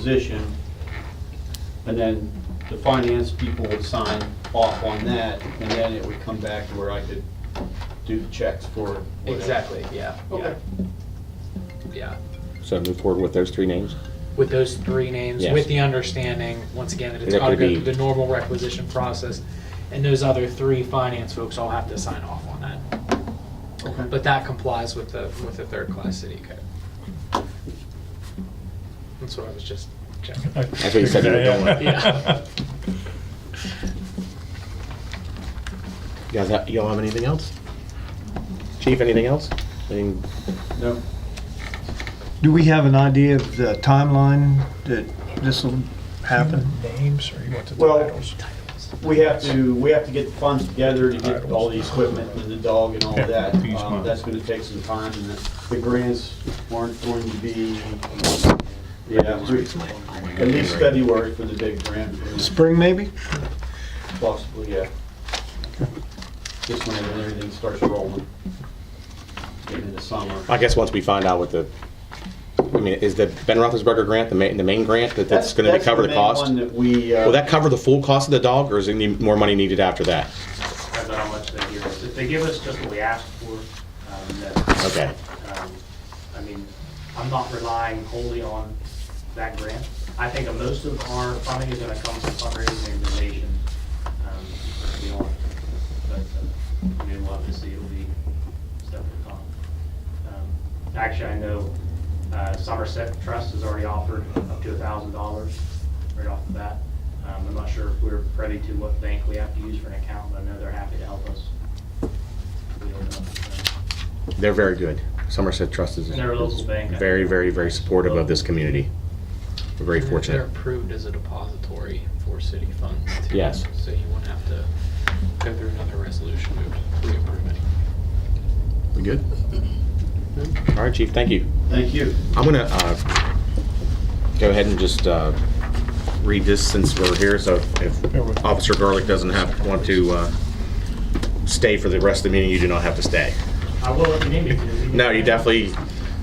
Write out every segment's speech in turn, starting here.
requisition, and then the finance people would sign off on that, and then it would come back to where I could do the checks for whatever. Exactly, yeah. Okay. Yeah. So move forward with those 3 names? With those 3 names, Yes. with the understanding, once again, that it's That got to could go be- through the normal requisition process, and those other 3 finance folks all have to sign off on that. Okay. But that complies with the 3rd-class city code. That's what I was just checking. That's what you said you were doing. Yeah. Y'all have anything else? Chief, anything else? Anything- No. Do we have an idea of the timeline that this will happen? Names, or you want the Well, titles? We have to get the funds together to get all the equipment and the dog and all of that. These ones. That's gonna take some time, and the grants aren't going to be, yeah, at least February for the big grant. Spring, maybe? Possibly, yeah. Just when everything starts rolling, getting into summer. I guess once we find out what is the Ben Roethlisberger grant the main grant that's going to cover the cost? That's the main one that we, Will that cover the full cost of the dog, or is there more money needed after that? Depends on how much they give us. If they give us just what we asked for, that's, Okay. I mean, I'm not relying wholly on that grant. I think most of our funding is gonna come from fundraising and donations. We don't, but, I mean, we'll have to see, it'll be step at a time. Actually, I know, Somerset Trust has already offered up to $1,000 right off the bat. I'm not sure if we're privy to what bank we have to use for an account, but I know they're happy to help us. We don't know. They're very good. Somerset Trust is They're a local bank. very, very, very supportive of this community. We're very They're fortunate. approved as a deposit for city funds, too. Yes. So you won't have to go through another resolution to reapprove it. We good? All right, Chief, thank you. Thank you. I'm going to go ahead and just read this since we're here, so if Officer Garlick doesn't want to stay for the rest of the meeting, you do not have to stay. I will if you need me to. No, you definitely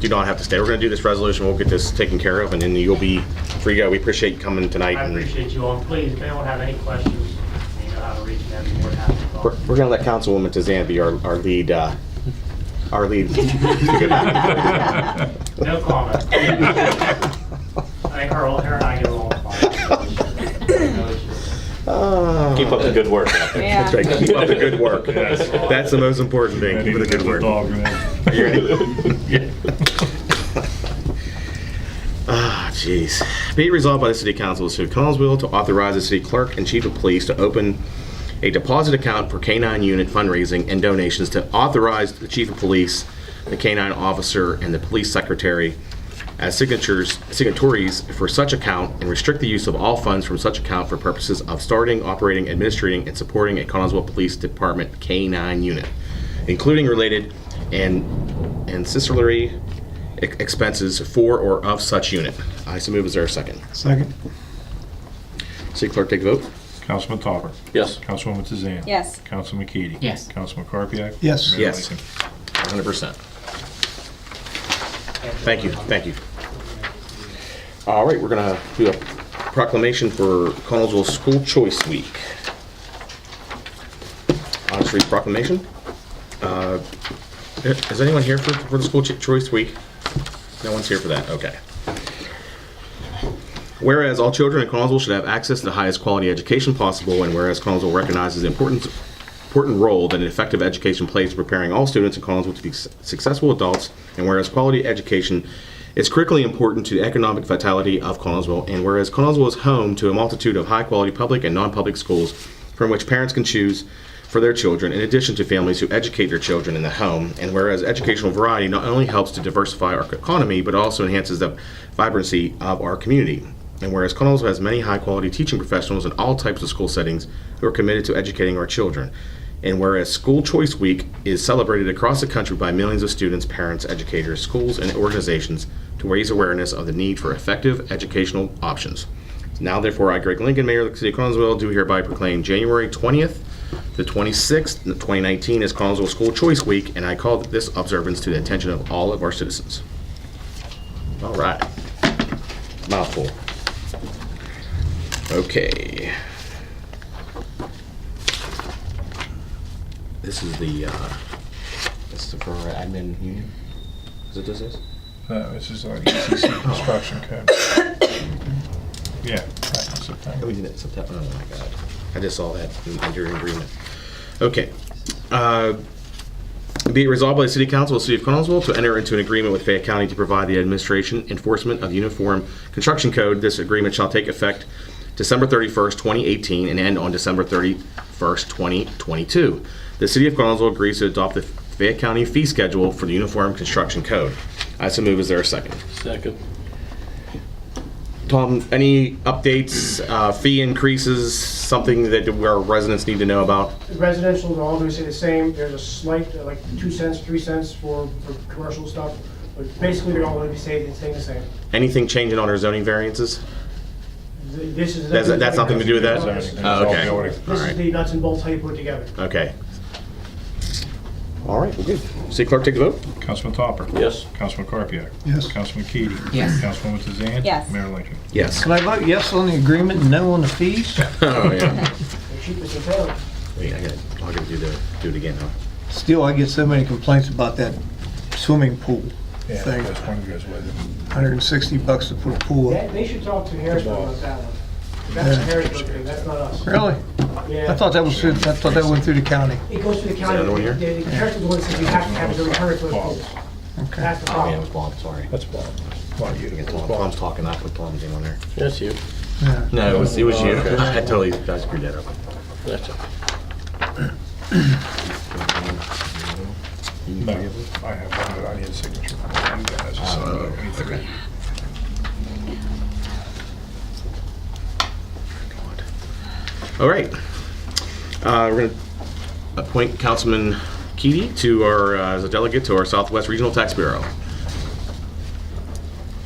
do not have to stay. We're going to do this resolution, we'll get this taken care of, and then you'll be free to go. We appreciate you coming tonight. I appreciate you all. Please, if anyone have any questions, you know how to reach them. We're happy to talk. We're going to let Councilwoman Tazan be our lead. Our lead. No comment. I think her and I get along fine. No issues. Keep up the good work out there. Yeah. That's right, keep up the good work. That's the most important thing, keep up the good work. Are you ready? Jeez. Be it resolved by the City Council of the City of Collinsville to authorize the City Clerk and Chief of Police to open a deposit account for K-9 unit fundraising and donations, to authorize the Chief of Police, the K-9 officer, and the Police Secretary as signatories for such account, and restrict the use of all funds from such account for purposes of starting, operating, administrating, and supporting a Collinsville Police Department K-9 unit, including related and ancillary expenses for or of such unit. I so move. Is there a second? Second? City Clerk, take the vote. Councilman Topper. Yes. Councilwoman Tazan. Yes. Councilman McKeady. Yes. Councilman Karpiak. Yes. Mayor Yes. Lakin. 100%. Thank you, thank you. All right, we're gonna do a proclamation for Connellsville School Choice Week. Honest Read proclamation. Is anyone here for the School Choice Week? No one's here for that, okay. Whereas all children in Connellsville should have access to the highest quality education possible, and whereas Connellsville recognizes the important role that an effective education plays in preparing all students in Connellsville to be successful adults, and whereas quality education is critically important to the economic vitality of Connellsville, and whereas Connellsville is home to a multitude of high-quality public and non-public schools from which parents can choose for their children, in addition to families who educate their children in the home, and whereas educational variety not only helps to diversify our economy, but also enhances the vibrancy of our community. And whereas Connellsville has many high-quality teaching professionals in all types of school settings who are committed to educating our children. And whereas School Choice Week is celebrated across the country by millions of students, parents, educators, schools, and organizations to raise awareness of the need for effective educational options. Now, therefore, I, Greg Lincoln, Mayor of the City of Connellsville, do hereby proclaim January 20th to 26th, 2019 as Connellsville School Choice Week, and I call this observance to the attention of all of our citizens. All right. Mouthful. Okay. This is for admin union? Is it this? No, this is our ECC construction code. Yeah, back in September. We did it in September. Oh my God. I just saw that in your agreement. Okay. Be it resolved by the City Council of the City of Connellsville to enter into an agreement with Fayette County to provide the administration enforcement of the Uniform Construction Code. This agreement shall take effect December 31st, 2018 and end on December 31st, 2022. The City of Connellsville agrees to adopt the Fayette County fee schedule for the Uniform Construction Code. I so move. Is there a second? Second. Tom, any updates, fee increases, something that our residents need to know about? Residential, they're all going to stay the same. There's a slight, like 2 cents, 3 cents for commercial stuff. But basically, they're all going to be staying the same. Anything changing on our zoning variances? This is. That's nothing to do with that? Oh, okay. This is the nuts and bolts how you put it together. Okay. All right, we're good. City Clerk, take the vote. Councilman Topper. Yes. Councilman Karpiak. Yes. Councilman Keady. Yes. Councilwoman Tazan. Yes. Mayor Lincoln. Yes. Can I vote yes on the agreement and no on the fees? Oh, yeah. The cheapest in town. Wait, I gotta do it again, huh? Still, I get so many complaints about that swimming pool Yeah, thing. that's one goes with it. $160 to put a pool up. They should talk to Harrisburg about that one. That's a Harrisburg thing, that's not us. Really? Yeah. I thought that went through the county. It goes to the county. another one here? The Harrisburg one says you have to have a return for the pools. Okay. That's the Oh, yeah, it was problem. Bob, sorry. That's Bob. Why you? Tom's talking, I put Tom's name on there. That's you. Yeah. No, it was you. okay. I totally screwed that up. That's it. No, I have one, but I need a signature. You guys, so I need three. All right. We're going to appoint Councilman Keady to as a delegate to our Southwest Regional Tax Bureau.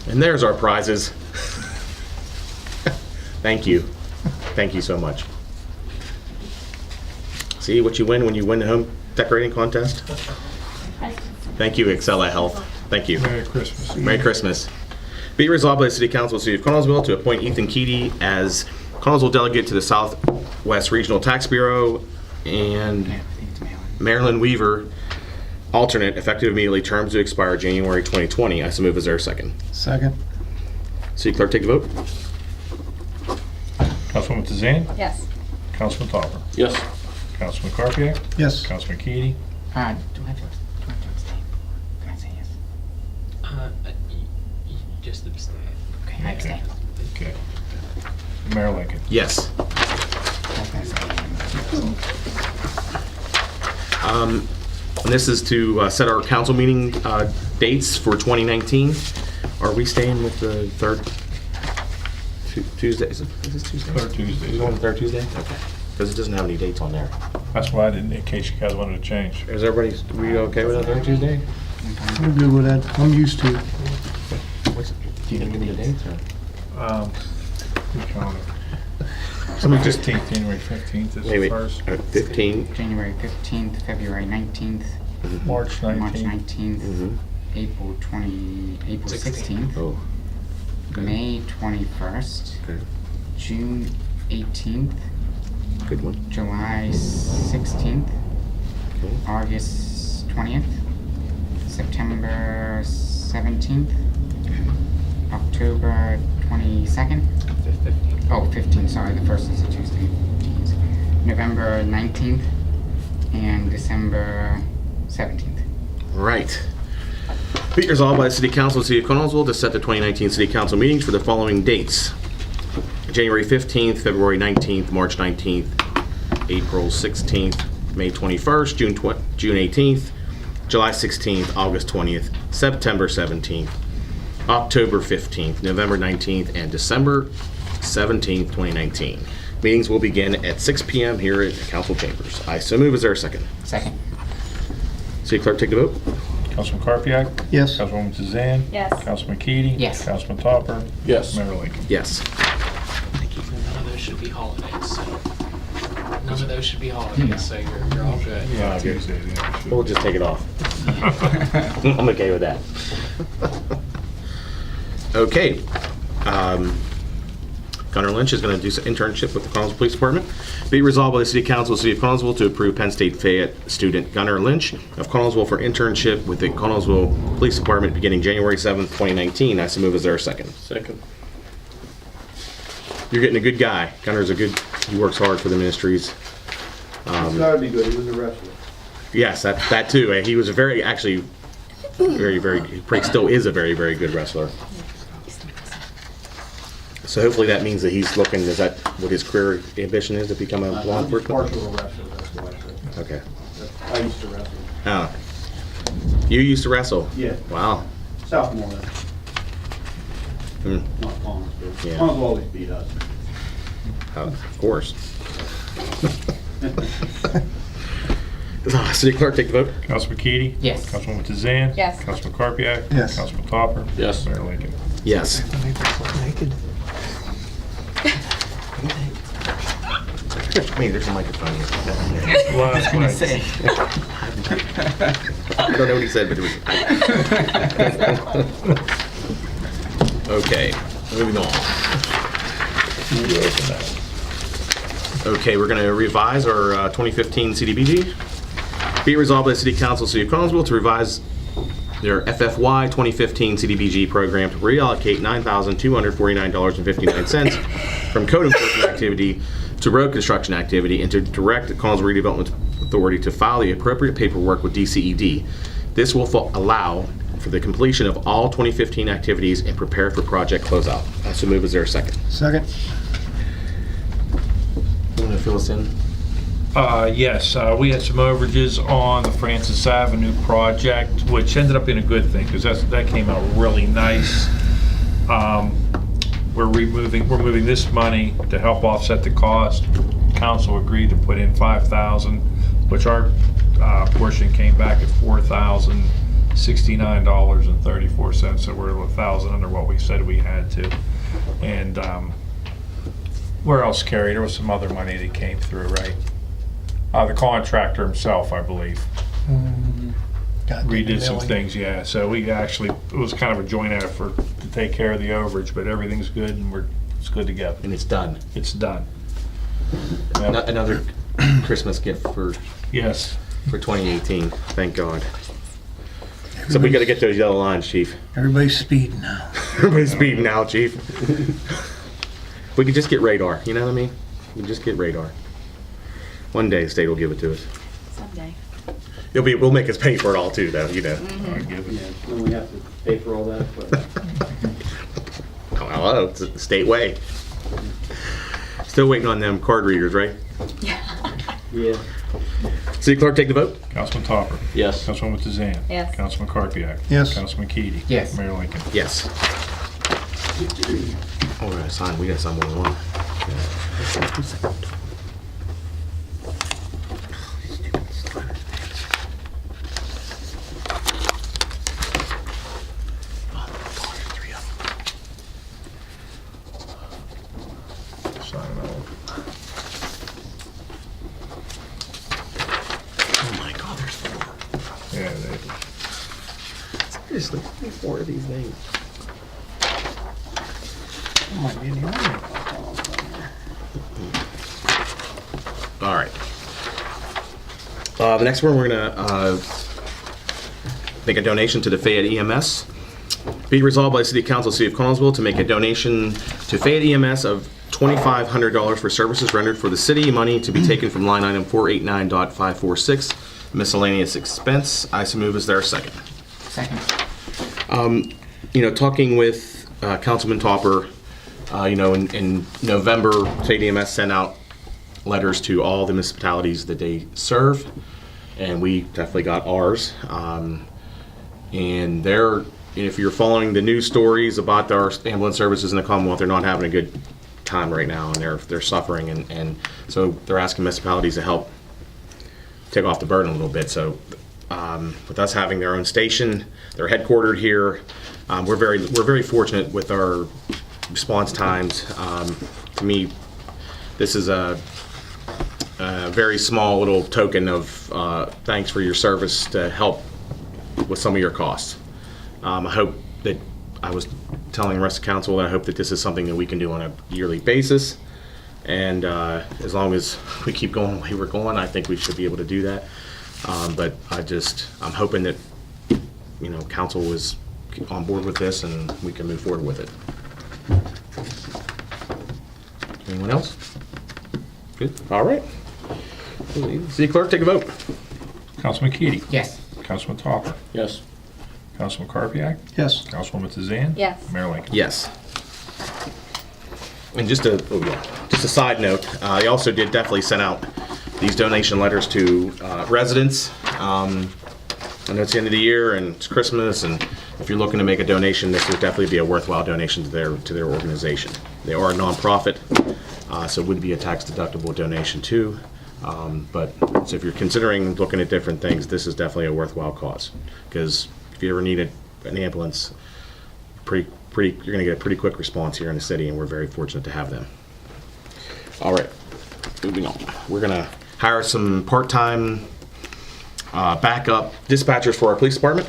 And there's our prizes. Thank you. Thank you so much. See what you win when you win the home decorating contest? Thank you, Excella Health. Thank you. Merry Christmas. Merry Christmas. Be it resolved by the City Council of the City of Connellsville to appoint Ethan Keady as Connellsville delegate to the Southwest Regional Tax Bureau and Marilyn Weaver alternate, effective immediately, terms to expire January 2020. I so move. Is there a second? Second. City Clerk, take the vote. Councilwoman Tazan. Yes. Councilman Topper. Yes. Councilman Karpiak. Yes. Councilman Keady. Do I have to abstain? Can I say yes? Just abstain. Okay, I abstain. Okay. Mayor Lincoln. Yes. I was gonna say. And this is to set our council meeting dates for 2019. Are we staying with the third Tuesday? Is this Tuesday? Third Tuesday. Is it on the third Tuesday? Okay. Because it doesn't have any dates on there. That's why I didn't, in case you guys wanted to change. Is everybody, we okay with that third Tuesday? I'm good with that. I'm used to it. Do you give me the dates or? Good calendar. Somebody just 15th, January 15th is Wait, the wait. first. 15. January 15th, February 19th, March March 19th. 19th, Mm-hmm. April 16th, Oh. May 21st, Okay. June 18th, Good one. July 16th, Okay. August 20th, September 17th, October 22nd. Oh, 15th, sorry, the first is a Tuesday. Jeez. November 19th and December 17th. Right. Be it resolved by the City Council of the City of Connellsville to set the 2019 City Council meetings for the following dates: January 15th, February 19th, March 19th, April 16th, May 21st, June 18th, July 16th, August 20th, September 17th, October 15th, November 19th, and December 17th, 2019. Meetings will begin at 6 p.m. here at the Council Chambers. I so move. Is there a second? Second. City Clerk, take the vote. Councilman Karpiak. Yes. Councilwoman Tazan. Yes. Councilman Keady. Yes. Councilman Topper. Yes. Mayor Lincoln. Yes. None of those should be holidays, so. None of those should be holidays, so you're all good. Yeah, Tuesdays, yeah. We'll just take it off. I'm okay with that. Okay. Gunnar Lynch is going to do some internship with the Collinsville Police Department. Be resolved by the City Council of the City of Collinsville to approve Penn State Fayette student Gunnar Lynch of Collinsville for internship with the Collinsville Police Department beginning January 7th, 2019. I so move. Is there a second? Second. You're getting a good guy. Gunnar's he works hard for the ministries. It's gotta be good, he was a wrestler. Yes, that too. He was a very he still is a very, very good wrestler. So hopefully that means that he's looking, is that what his career ambition is, to become a law I'm just enforcement? partial to wrestler, that's why I said. Okay. I used to wrestle. Oh. You used to wrestle? Yeah, Wow. sophomore, Hmm. not Collinsville. Yeah. Collinsville always beat us. Of course. City Clerk, take the vote. Councilman Keady? Yes. Councilwoman Tizan? Yes. Councilman Karpiak? Yes. Councilman Topper? Yes. Mayor Lincoln? Yes. Naked. Wait, there's a microphone here. Last night. I don't know what he said, but it was. Okay, moving on. Okay, we're going to revise our 2015 CDBG. Be it resolved by the City Council of the City of Collinsville to revise their FFY 2015 CDBG program to reallocate $9,249.59 from code enforcement activity to road construction activity and to direct the Collinsville Redevelopment Authority to file the appropriate paperwork with DCED. This will allow for the completion of all 2015 activities and prepare for project closeout. I so move. Is there a second? Second. You want to fill us in? Yes, we had some overages on the Francis Avenue project, which ended up being a good thing, because that came out really nice. We're moving this money to help offset the cost. Council agreed to put in $5,000, which our portion came back at $4,069.34, so we're $1,000 under what we said we had to. And where else, Kerry? There was some other money that came through, right? The contractor himself, I believe, redid some things, yeah. So we actually, it was kind of a joint effort to take care of the overage, but everything's good and it's good to go. And it's done. It's done. Yep. Another Christmas gift for Yes. 2018. Thank God. So we got to get those yellow lines, Chief. Everybody's speeding now. Everybody's speeding now, Chief. We could just get radar. You know what I mean? We can just get radar. One day the state will give it to us. Someday. We'll make us pay for it all too, though. You know. I give it. Yeah, then we have to pay for all that, but Hello, it's the state way. Still waiting on them card readers, right? yeah. City Clerk, take the vote. Councilman Topper? Yes. Councilwoman Tizan? Yes. Councilman Karpiak? Yes. Councilman Keady? Yes. Mayor Lincoln? Yes. Oh, we gotta sign more than one. Sign it all. Oh my God, there's 4. Yeah, Seriously, how many 4 of these things? All right. The next one, we're gonna make a donation to the Fayette EMS. Be resolved by the City Council of the City of Collinsville to make a donation to Fayette EMS of $2,500 for services rendered for the city, money to be taken from line item 489.546, miscellaneous expense. I so move. Is there a second? Second. Talking with Councilman Topper, in November, Fayette EMS sent out letters to all the municipalities that they serve, and we definitely got ours. And if you're following the news stories about our ambulance services in the Commonwealth, they're not having a good time right now, and they're suffering, and so they're asking municipalities to help take off the burden a little bit. So with us having their own station, they're headquartered here. We're very fortunate with our response times. To me, this is a very small little token of thanks for your service to help with some of your costs. I hope that I was telling the rest of council that I hope that this is something that we can do on a yearly basis. And as long as we keep going the way we're going, I think we should be able to do that. But I'm hoping that, you know, council is on board with this and we can move forward with it. Anyone else? Good. All right. City Clerk, take a vote. Councilman Keady? Yes. Councilman Topper? Yes. Councilman Karpiak? Yes. Councilwoman Tazan? Yes. Mayor Lincoln? Yes. And just a side note, I also did definitely send out these donation letters to residents. I know it's the end of the year and it's Christmas, and if you're looking to make a donation, this would definitely be a worthwhile donation to their organization. They are a nonprofit, so it would be a tax-deductible donation too. But so if you're considering looking at different things, this is definitely a worthwhile cause. Because if you ever need an ambulance, you're going to get a pretty quick response here in the city, and we're very fortunate to have them. All right, moving on. We're going to hire some part-time backup dispatchers for our police department.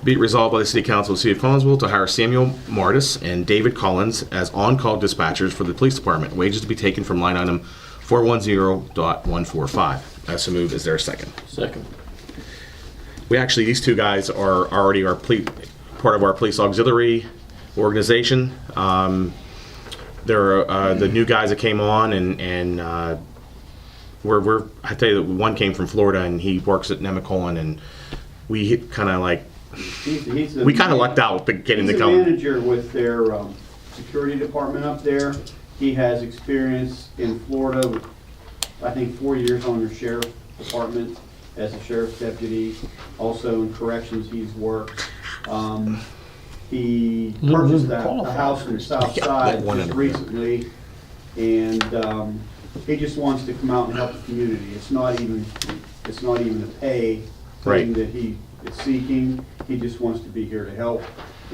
Be it resolved by the City Council of the City of Collinsville to hire Samuel Martis and David Collins as on-call dispatchers for the police department. Wages to be taken from line item 410.145. That's a move. Is there a second? Second. These two guys are already part of our police auxiliary organization. They're the new guys that came on, and I tell you that one came from Florida and he works at Nemacolin, and we kind of like we kind of lucked out getting to come. He's a manager with their security department up there. He has experience in Florida with, I think, 4 years on the sheriff department as a sheriff's deputy. Also in corrections, he's worked. He purchased a house in the south side just recently, and he just wants to come out and help the community. It's not even a pay thing that he is seeking. He just wants to be here to help,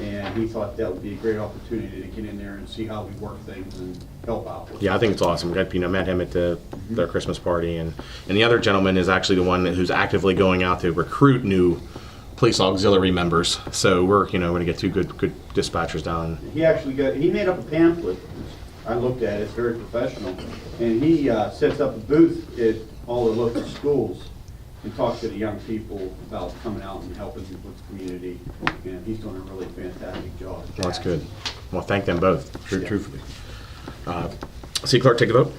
and he thought that would be a great opportunity to get in there and see how we work things and help out. Yeah, I think it's awesome. Met him at their Christmas party, and the other gentleman is actually the one who's actively going out to recruit new police auxiliary members. So we're going to get two good dispatchers down. He made up a pamphlet. I looked at it. It's very professional, and he sets up a booth at all the local schools and talks to the young people about coming out and helping with the community. And he's doing a really fantastic job. Well, that's good. Well, thank them both, truthfully. City Clerk, take a vote.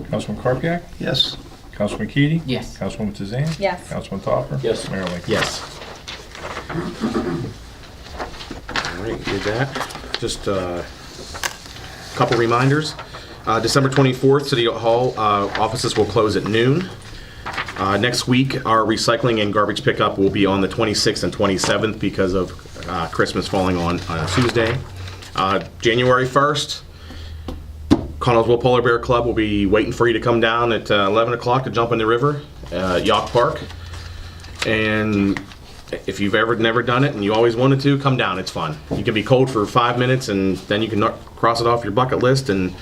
Councilman Karpiak? Yes. Councilman Keady? Yes. Councilwoman Tazan? Yes. Councilman Topper? Yes. Mayor Lincoln? Yes. All right, did that. Just a couple reminders. December 24th, City Hall offices will close at noon. Next week, our recycling and garbage pickup will be on the 26th and 27th because of Christmas falling on Tuesday. January 1st, Connellsville Polar Bear Club will be waiting for you to come down at 11 o'clock to jump in the river, Yacht Park. And if you've never done it and you always wanted to, come down. It's fun. You can be cold for 5 minutes and then you can cross it off your bucket list. And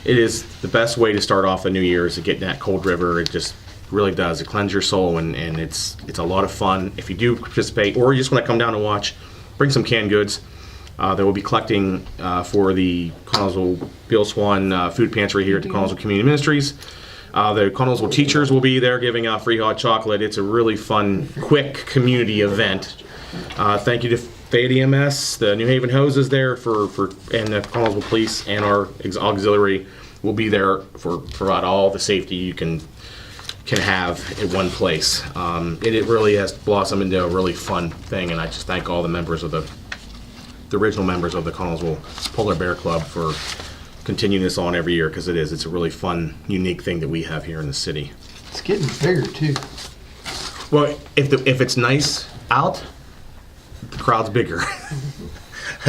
it is the best way to start off a new year is to get in that cold river. It just really does. It cleanses your soul, and it's a lot of fun. If you do participate or you just want to come down and watch, bring some canned goods. They will be collecting for the Connellsville Bill Swan food pantry here at the Connellsville Community Ministries. The Connellsville teachers will be there giving out free hot chocolate. It's a really fun, quick community event. Thank you to Fayette EMS, the New Haven Hoses there and the Connellsville Police and our auxiliary will be there for provide all the safety you can have at one place. It really has blossomed into a really fun thing, and I just thank all the members of the original members of the Connellsville Polar Bear Club for continuing this on every year, because it's a really fun, unique thing that we have here in the city. It's getting bigger too. Well, if it's nice out, the crowd's bigger.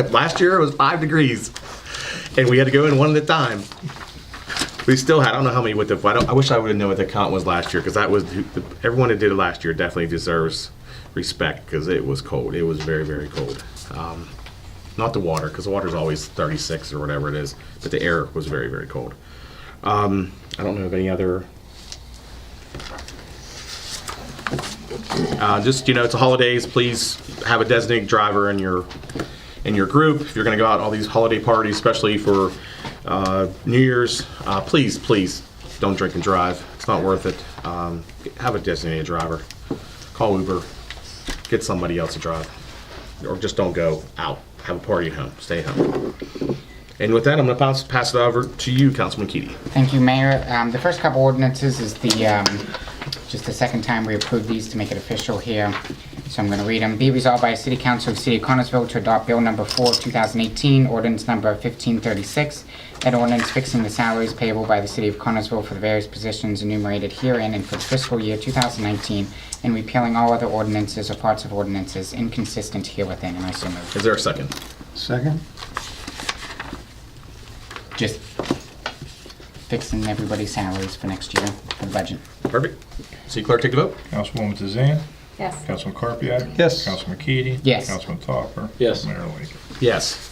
Last year it was 5 degrees, and we had to go in one at a time. We still had, I don't know how many I wish I would have known what the count was last year, because everyone that did it last year definitely deserves respect, because it was cold. It was very, very cold. Not the water, because the water's always 36 or whatever it is, but the air was very, very cold. I don't know of any other. Just, it's the holidays. Please have a designated driver in your in your group. If you're going to go out all these holiday parties, especially for New Year's, please don't drink and drive. It's not worth it. Have a designated driver. Call Uber. Get somebody else to drive. Or just don't go out. Have a party at home. Stay home. And with that, I'm going to pass it over to you, Councilman Keating. Thank you, Mayor. The first couple ordinances is just the second time we approved these to make it official here. So I'm going to read them. Be resolved by the City Council of the City of Connersville to adopt Bill Number 4 of 2018, Ordinance Number 1536, an ordinance fixing the salaries payable by the City of Connersville for the various positions enumerated herein and for the fiscal year 2019, and repealing all other ordinances or parts of ordinances inconsistent herewithin, and I so move. Is there a second? Second? Just fixing everybody's salaries for next year for the budget. Perfect. City Clerk, take the vote. Councilwoman DeZan? Yes. Councilman Carpiak? Yes. Councilman Keating? Yes. Councilman Topper? Yes. Mayor Lee? Yes.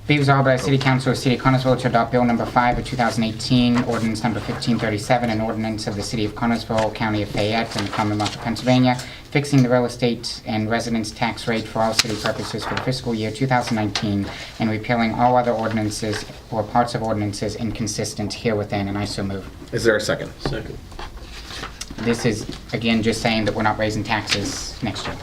Be resolved by the City Council of the City of Connersville to adopt Bill Number 5 of 2018, Ordinance Number 1537, an ordinance of the City of Connersville, County of Fayette, and the Commonwealth of Pennsylvania, fixing the real estate and residence tax rate for all city purposes for the fiscal year 2019, and repealing all other ordinances or parts of ordinances inconsistent herewithin, and I so move. Is there a second? Second. This is, again, just saying that we're not raising taxes next year.